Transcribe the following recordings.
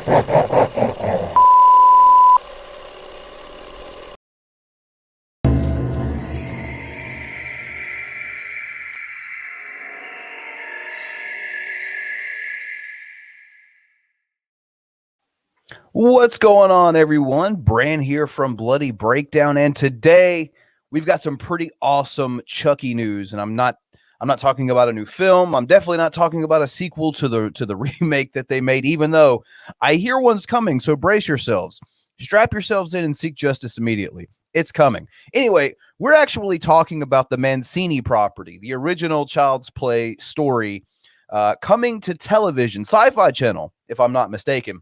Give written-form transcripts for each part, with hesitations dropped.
What's going on, everyone? Bran here from Bloody Breakdown, and today we've got some pretty awesome Chucky news. And I'm not talking about a new film. I'm definitely not talking about a sequel to the remake that they made, even though I hear one's coming. So brace yourselves, strap yourselves in, and seek justice immediately. It's coming. Anyway, we're actually talking about the Mancini property, the original Child's Play story, coming to television, Sci-Fi Channel, if I'm not mistaken.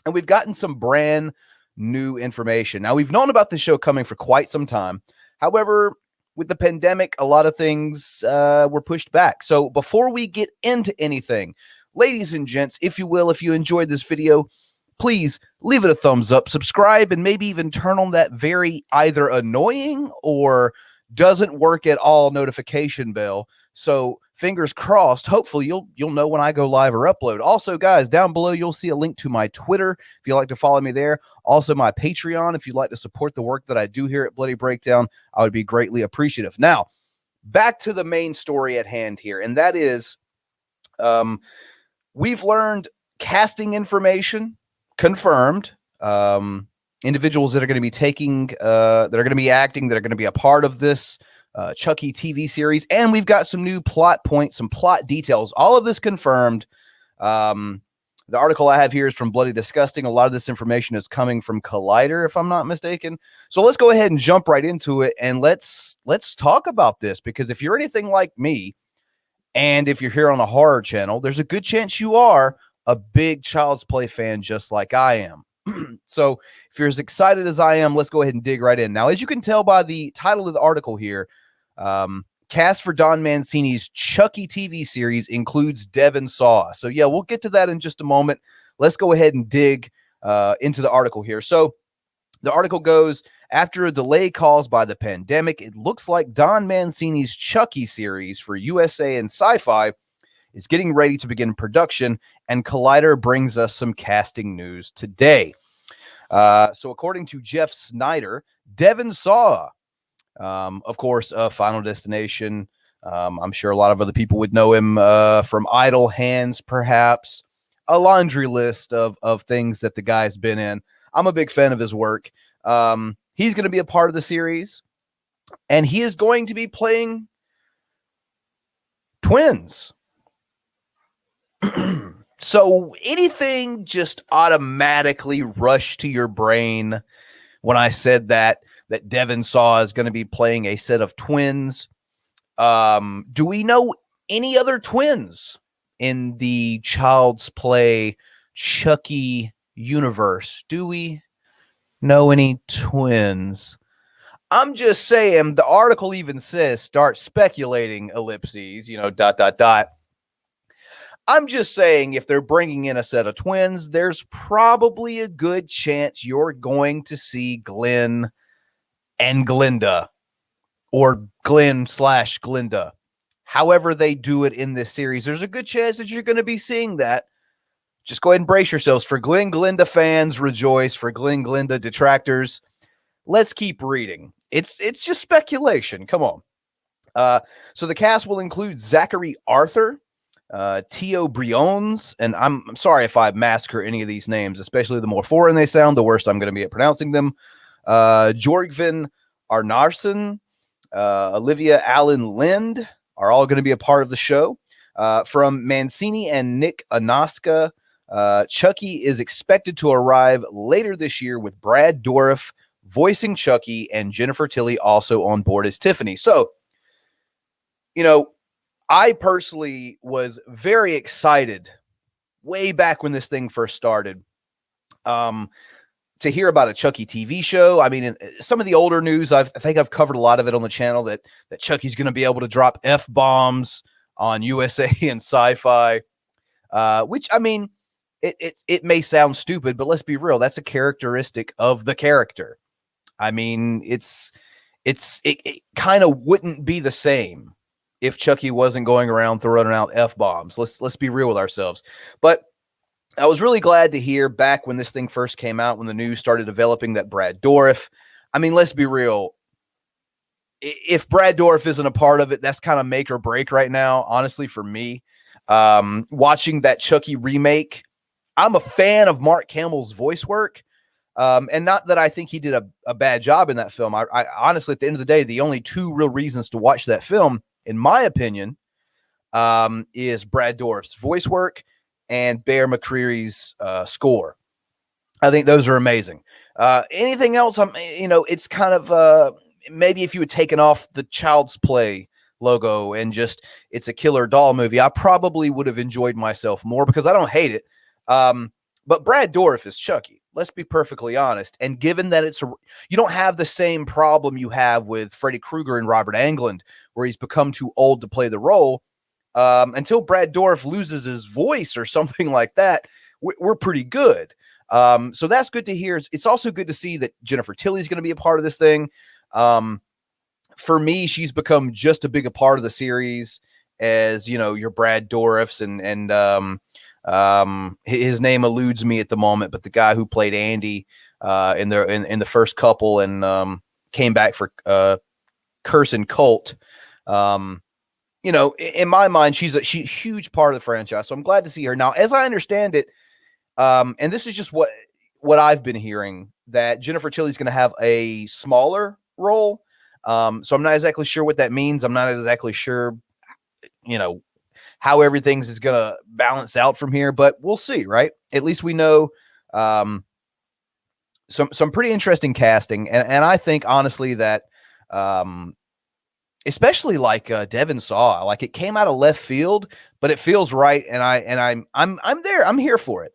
And we've gotten some brand new information. Now, we've known about this show coming for quite some time. However, with the pandemic, a lot of things were pushed back. So before we get into anything, ladies and gents, if you will, if you enjoyed this video, please leave it a thumbs up, subscribe, and maybe even turn on that very either annoying or doesn't work at all notification bell. So fingers crossed, hopefully you'll know when I go live or upload. Also, guys, down below you'll see a link to my Twitter if you'd like to follow me there. Also, my Patreon if you'd like to support the work that I do here at Bloody Breakdown. I would be greatly appreciative. Now, back to the main story at hand here, and that is we've learned casting information confirmed. Individuals that are going to be taking, that are going to be acting, that are going to be a part of this Chucky TV series, and we've got some new plot points, some plot details, all of this confirmed. The article I have here is from Bloody Disgusting. A lot of this information is coming from Collider, if I'm not mistaken. So let's go ahead and jump right into it, and let's talk about this, because if you're anything like me, and if you're here on a horror channel, there's a good chance you are a big Child's Play fan just like I am. So if you're as excited as I am, let's go ahead and dig right in. Now, as you can tell by the title of the article here, cast for Don Mancini's Chucky TV series includes Devon Sawa. So yeah, we'll get to that in just a moment. Let's go ahead and dig into the article here. So the article goes, after a delay caused by the pandemic, it looks like Don Mancini's Chucky series for USA and Sci-Fi is getting ready to begin production, and Collider brings us some casting news today. So according to Jeff Snyder, Devon Sawa, of course, Final Destination. I'm sure a lot of other people would know him from Idle Hands, perhaps. A laundry list of things that the guy's been in. I'm a big fan of his work. He's going to be a part of the series, and he is going to be playing twins. So anything just automatically rushed to your brain when I said that Devon Sawa is going to be playing a set of twins. Do we know any other twins in the Child's Play Chucky universe? Do we know any twins? I'm just saying, the article even says start speculating, ellipses, dot, dot, dot. I'm just saying, if they're bringing in a set of twins, there's probably a good chance you're going to see Glenn and Glinda, or Glenn/Glinda. However they do it in this series, there's a good chance that you're going to be seeing that. Just go ahead and brace yourselves. For Glenn Glinda fans, rejoice. For Glenn Glinda detractors, let's keep reading. It's just speculation. Come on. So the cast will include Zachary Arthur, Tio Briones, and I'm sorry if I massacre any of these names, especially the more foreign they sound, the worse I'm going to be at pronouncing them. Jorgvin Arnarsson, Olivia Allen Lind are all going to be a part of the show. From Mancini and Nick Anaska, Chucky is expected to arrive later this year, with Brad Dourif voicing Chucky and Jennifer Tilly also on board as Tiffany. So, I personally was very excited way back when this thing first started to hear about a Chucky TV show. I mean, in some of the older news, I think I've covered a lot of it on the channel, that Chucky's going to be able to drop F-bombs on USA and Sci-Fi, which, I mean, it may sound stupid, but let's be real. That's a characteristic of the character. I mean, it kind of wouldn't be the same if Chucky wasn't going around throwing out F-bombs. Let's be real with ourselves. But I was really glad to hear back when this thing first came out, when the news started developing, that Brad Dourif, I mean, let's be real. If Brad Dourif isn't a part of it, that's kind of make or break right now, honestly, for me. Watching that Chucky remake, I'm a fan of Mark Hamill's voice work. And not that I think he did a bad job in that film. I honestly, at the end of the day, the only two real reasons to watch that film, in my opinion, is Brad Dourif's voice work and Bear McCreary's score. I think those are amazing. Anything else, it's kind of maybe if you had taken off the Child's Play logo and just it's a killer doll movie, I probably would have enjoyed myself more because I don't hate it. But Brad Dourif is Chucky. Let's be perfectly honest. And given that you don't have the same problem you have with Freddy Krueger and Robert Englund, where he's become too old to play the role. Until Brad Dourif loses his voice or something like that, we're pretty good. So that's good to hear. It's also good to see that Jennifer Tilly's going to be a part of this thing. For me, she's become just as big a part of the series as, your Brad Dourifs and his name eludes me at the moment, but the guy who played Andy in the first couple and came back for Curse and Cult. In my mind, she's a huge part of the franchise. So I'm glad to see her. Now, as I understand it, and this is just what I've been hearing, that Jennifer Tilly's going to have a smaller role. So I'm not exactly sure what that means. I'm not exactly sure, how everything's is going to balance out from here, but we'll see, right? At least we know some pretty interesting casting. And I think, honestly, that especially like Devin Saw, like it came out of left field, but it feels right. And I'm there. I'm here for it.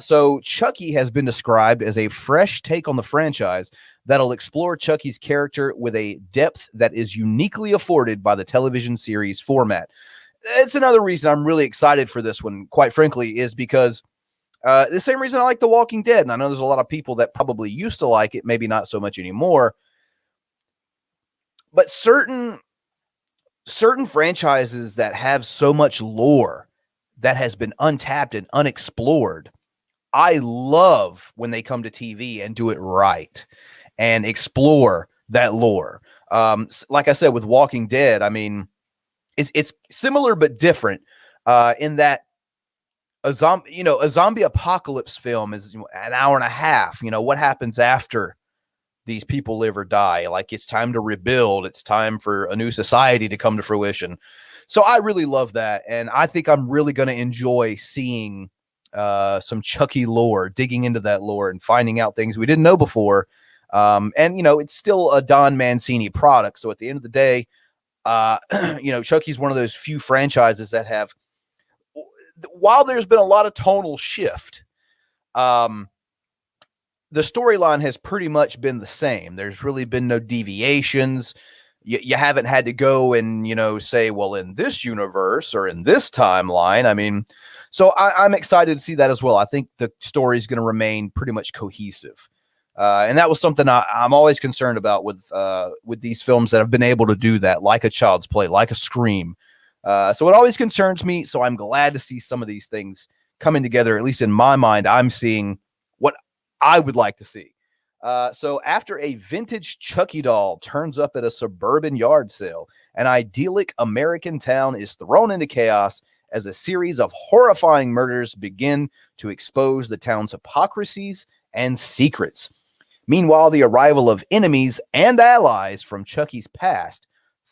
So Chucky has been described as a fresh take on the franchise that'll explore Chucky's character with a depth that is uniquely afforded by the television series format. It's another reason I'm really excited for this one, quite frankly, is because the same reason I like The Walking Dead. And I know there's a lot of people that probably used to like it, maybe not so much anymore. But certain franchises that have so much lore that has been untapped and unexplored, I love when they come to TV and do it right and explore that lore. Like I said, with Walking Dead, I mean, it's similar but different in that a zombie apocalypse film is an hour and a half. What happens after these people live or die? Like, it's time to rebuild. It's time for a new society to come to fruition. So I really love that. And I think I'm really going to enjoy seeing some Chucky lore, digging into that lore and finding out things we didn't know before. And, it's still a Don Mancini product. So at the end of the day, Chucky's one of those few franchises that have, while there's been a lot of tonal shift, the storyline has pretty much been the same. There's really been no deviations. You haven't had to go and, say, well, in this universe or in this timeline. I mean, so I'm excited to see that as well. I think the story is going to remain pretty much cohesive. And that was something I'm always concerned about with these films that have been able to do that, like a Child's Play, like a Scream. So it always concerns me. So I'm glad to see some of these things coming together. At least in my mind, I'm seeing what I would like to see. So after a vintage Chucky doll turns up at a suburban yard sale, an idyllic American town is thrown into chaos as a series of horrifying murders begin to expose the town's hypocrisies and secrets. Meanwhile, the arrival of enemies and allies from Chucky's past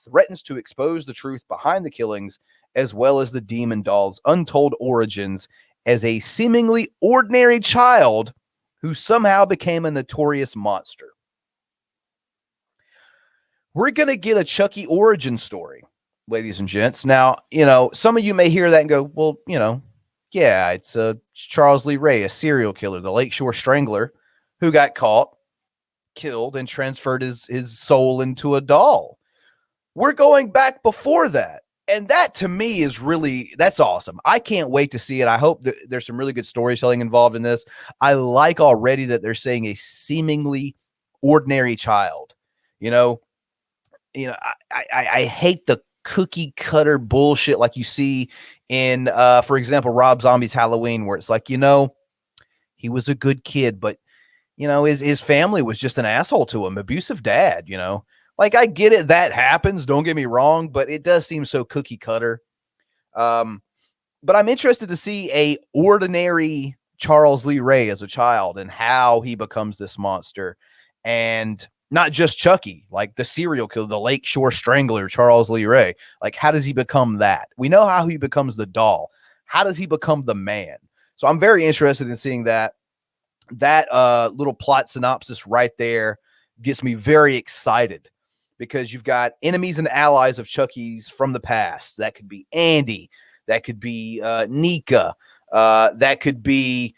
threatens to expose the truth behind the killings, as well as the demon doll's untold origins as a seemingly ordinary child who somehow became a notorious monster. We're going to get a Chucky origin story, ladies and gents. Now, some of you may hear that and go, well, yeah, it's Charles Lee Ray, a serial killer, the Lakeshore Strangler, who got caught, killed, and transferred his soul into a doll. We're going back before that. And that, to me, that's awesome. I can't wait to see it. I hope that there's some really good storytelling involved in this. I like already that they're saying a seemingly ordinary child. I hate the cookie cutter bullshit like you see in, for example, Rob Zombie's Halloween, where it's like, he was a good kid, but his family was just an asshole to him, abusive dad. Like, I get it, that happens. Don't get me wrong, but it does seem so cookie cutter. But I'm interested to see a ordinary Charles Lee Ray as a child and how he becomes this monster, and not just Chucky, like the serial killer, the Lakeshore Strangler, Charles Lee Ray. Like, how does he become that? We know how he becomes the doll. How does he become the man? So I'm very interested in seeing that. That little plot synopsis right there gets me very excited, because you've got enemies and allies of Chucky's from the past. That could be Andy. That could be Nika. That could be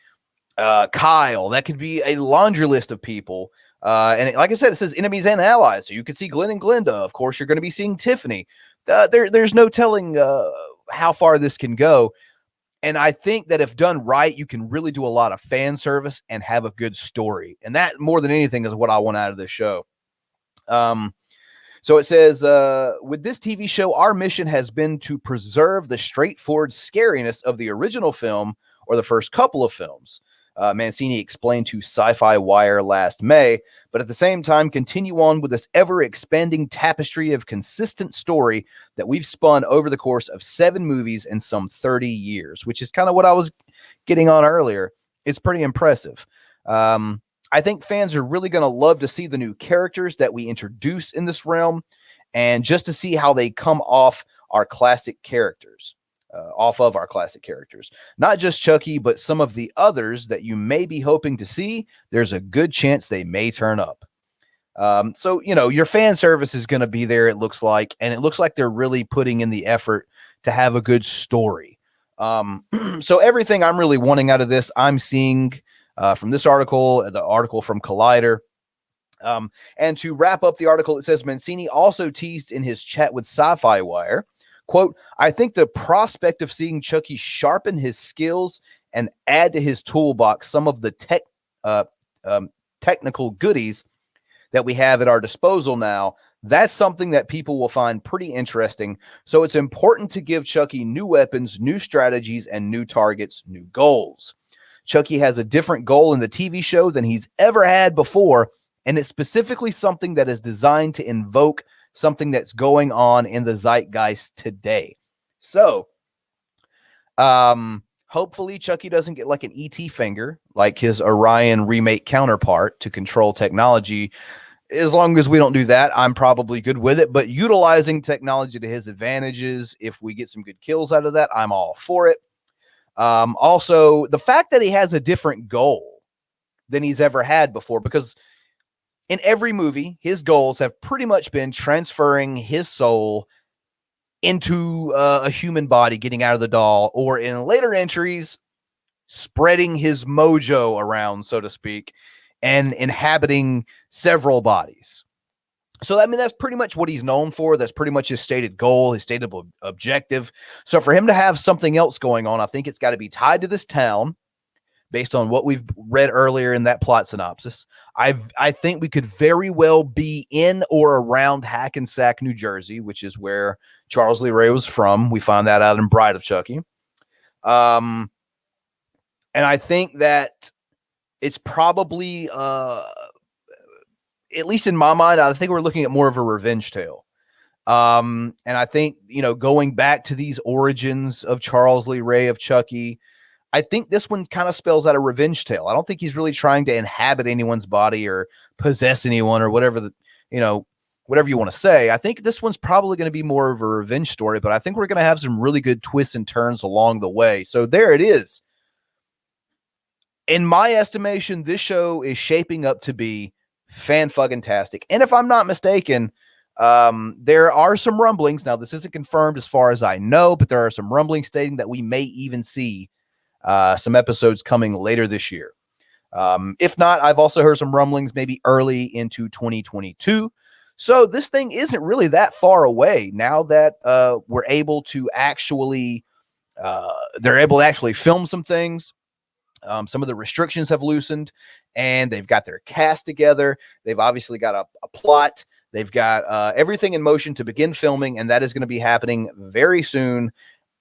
Kyle. That could be a laundry list of people. Like I said, it says enemies and allies. So you could see Glenn and Glenda. Of course, you're going to be seeing Tiffany. There's no telling how far this can go. And I think that if done right, you can really do a lot of fan service and have a good story. And that, more than anything, is what I want out of this show. So it says, with this TV show, our mission has been to preserve the straightforward scariness of the original film, or the first couple of films. Mancini explained to Sci-Fi Wire last May, but at the same time continue on with this ever-expanding tapestry of consistent story that we've spun over the course of 7 movies and some 30 years, which is kind of what I was getting on earlier. It's pretty impressive. I think fans are really going to love to see the new characters that we introduce in this realm, and just to see how they come off our classic characters. Off of our classic characters. Not just Chucky, but some of the others that you may be hoping to see. There's a good chance they may turn up. So, your fan service is going to be there, it looks like, and it looks like they're really putting in the effort to have a good story. So everything I'm really wanting out of this, I'm seeing from this article, the article from Collider. And to wrap up the article, it says Mancini also teased in his chat with Sci-Fi Wire, quote, I think the prospect of seeing Chucky sharpen his skills and add to his toolbox some of the technical goodies that we have at our disposal now, that's something that people will find pretty interesting. So it's important to give Chucky new weapons, new strategies, and new targets, new goals. Chucky has a different goal in the TV show than he's ever had before, and it's specifically something that is designed to invoke something that's going on in the zeitgeist today. So, hopefully Chucky doesn't get like an ET finger, like his Orion remake counterpart, to control technology. As long as we don't do that, I'm probably good with it. But utilizing technology to his advantages, if we get some good kills out of that, I'm all for it. Also, the fact that he has a different goal than he's ever had before, because in every movie, his goals have pretty much been transferring his soul into a human body, getting out of the doll, or in later entries, spreading his mojo around, so to speak, and inhabiting several bodies. So, I mean, that's pretty much what he's known for. That's pretty much his stated goal, his stated objective. So for him to have something else going on, I think it's got to be tied to this town, based on what we've read earlier in that plot synopsis. I think we could very well be in or around Hackensack, New Jersey, which is where Charles Lee Ray was from. We find that out in Bride of Chucky. And I think that it's probably, at least in my mind, I think we're looking at more of a revenge tale. And I think, going back to these origins of Charles Lee Ray, of Chucky, I think this one kind of spells out a revenge tale. I don't think he's really trying to inhabit anyone's body or possess anyone or whatever whatever you want to say. I think this one's probably going to be more of a revenge story, but I think we're going to have some really good twists and turns along the way. So there it is. In my estimation, this show is shaping up to be fan-fucking-tastic. And if I'm not mistaken, there are some rumblings. Now, this isn't confirmed as far as I know, but there are some rumblings stating that we may even see some episodes coming later this year. If not, I've also heard some rumblings maybe early into 2022. So this thing isn't really that far away now that we're able to actually, they're able to actually film some things. Some of the restrictions have loosened, and they've got their cast together. They've obviously got a plot They've got everything in motion to begin filming, and that is going to be happening very soon.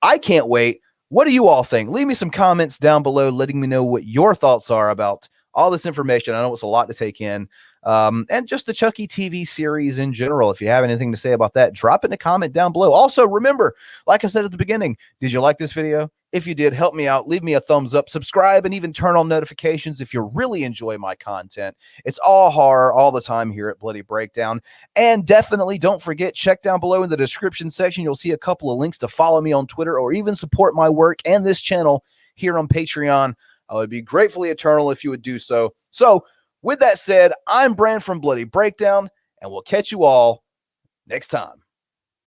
I can't wait. What do you all think? Leave me some comments down below letting me know what your thoughts are about all this information. I know it's a lot to take in. And just the Chucky TV series in general. If you have anything to say about that, drop it in a comment down below. Also, remember, like I said at the beginning, did you like this video? If you did, help me out. Leave me a thumbs up, subscribe, and even turn on notifications if you really enjoy my content. It's all horror all the time here at Bloody Breakdown. And definitely don't forget, check down below in the description section. You'll see a couple of links to follow me on Twitter or even support my work and this channel here on Patreon. I would be gratefully eternal if you would do so. So, with that said, I'm Brand from Bloody Breakdown, and we'll catch you all next time.